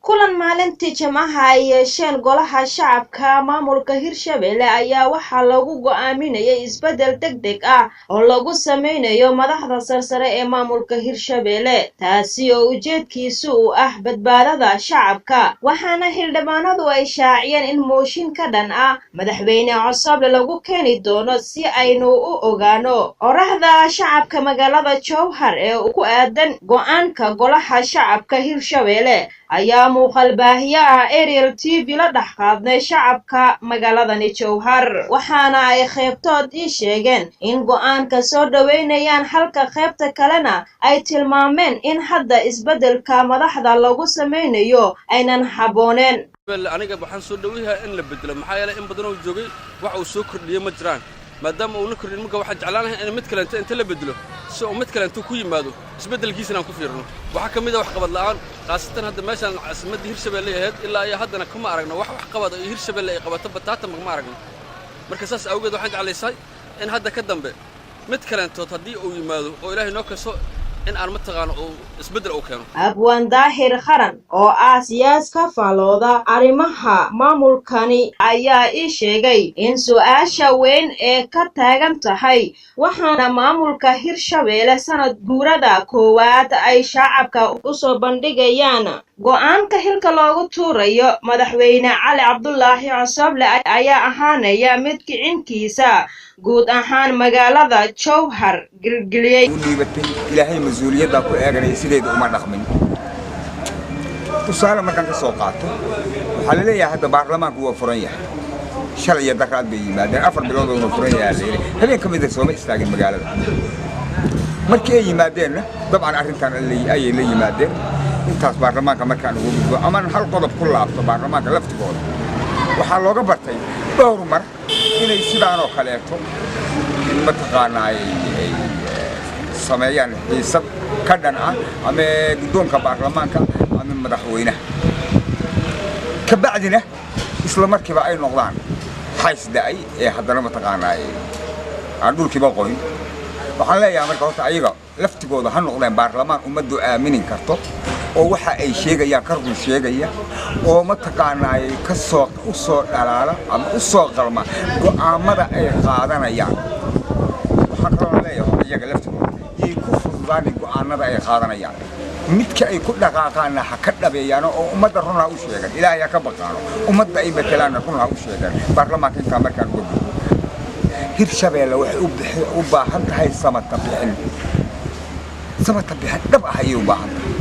kulan maalintii Jimcaha ay yeesheen golaha shacabka maamulka Hirshabelle ayaa waxaa lagu go'aaminayay isbedel degdeg ah oo lagu sameynayo madaxda sarsare ee maamulka Hirshabelle taasi oo ujeedkiisu u ah badbaadada shacabka waxaana xildhibaanadu ay shaaciyeen in mooshin ka dhan ah madaxweyne Cosoble lagu keeni doono si aynu u ogaano oraahda shacabka magaalada Jowhar ee ku aadan go'aanka golaha shacabka Hirshabelle ayaa muuqaal baahiyaha Ariel TV la dhaxqaadnay shacabka magaaladani Jowhar waxaana ay qaybtood sheegeen in go'aanka soo dhaweynayaan halka qaybta kalena ay tilmaameen in hadda isbedelka madaxda lagu sameynayo aynan habooneen aniga waxaan soo dhaweeyaa in la bedelo maxaa yeelay in badan oo joogay wax uu soo kordhiyay ma jiraan maadaama uu la kordhin marka waxa jeclaanahay in mid kale inta la bedelo si uu mid kale inta ku yimaado isbedelkiisana ku fiirno waxa kamid ah wax qabad la'aan qaasatan hadda meeshan caasimadda Hirshabelle ahayd ilaa ay haddana kuma aragno wax qabad oo Hirshabelle ay qabato bataata ma aragno marka saas awgeed waxaan jeclaysay in hadda ka dambe mid kale inta hadii uu yimaado oo Ilaahay noo kaso in aan mataqaan oo isbedel oo keeno abwaan daahir qaran oo siyaas ka faalooda arrimaha maamulkani ayaa sheegay in su'aasha weyn ee ka taagan tahay waxaana maamulka Hirshabelle sanad guurada koowaad ay shacabka u soo bandhigayaan go'aanka xilka loogu tuurayo madaxweyne Cali Cabdullaahi Cosoble ayaa ahaanaya mid kicinkiisa guud ahaan magaalada Jowhar gilgiliyay ilaahay mas'uuliyadda ku eeganay sideeda uma dhaqmin tusaale markaan ka soo qaato waxa la leeyahay hadda baarlamaanku waa furan yahay shalay daqaad bay yimaadeen 4 bilood oo furan yahay habeen kamid ah soo istaagin magaalada markii ay yimaadeen dabcan arrintan ay la yimaadeen intaas baarlamaanka markaan ugu gudbo ama hal qodob ku laabto baarlamaanka laftigooda waxaa looga bartay dhowr mar inay sidaan oo kaleeto mataqaanay sameeyaan xiisad ka dhan ah ama guddoonka baarlamaanka ama madaxweynaha ka bacdina isla markiiba ay noqdaan xaysdaay ee haddana mataqaanay aan dhulkiiba qoyn waxaan leeyahay marka horta ayaga laftigooda ha noqdeen baarlamaan ummaddu aaminin karto oo waxa ay sheegayaan ka run sheegaya oo mataqaanay ka soo dhalaala ama u soo qalma go'aamada ay qaadanayaan waxaan kaloo leeyahay iyaga laftigooda ay ku fududaan go'aanada ay qaadanayaan midka ay ku dhaqaaqaan ha ka dhabeeyaan oo ummadda runaa u sheegan ilaahay ka baqaano ummadda ay betelaan runaa u sheegan baarlamaanka inta markaan ugu gudbo Hirshabelle waxay u baahan tahay samata bixin dhab ah ayay u baahan tahay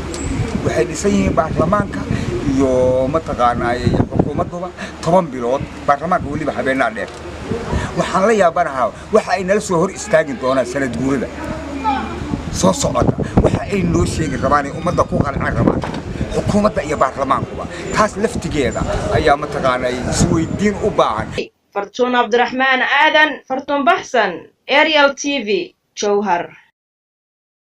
waxay dhisan yihiin baarlamaanka iyo mataqaanay xukuumadduba 10 bilood baarlamaanka waliba habeenaa dheer waxaan la yaabanahay waxa ay nala soo hor istaagin doonaan sanad guurada soo socota waxa ay noo sheegi rabaan ummadda ku qalcin rabaan xukuumadda iyo baarlamaankuba taas laftigeeda ayaa mataqaanay isweydiin u baahan Fartuun Abdurrahmaan Aadan Fartuun Baxsan Ariel TV Jowhar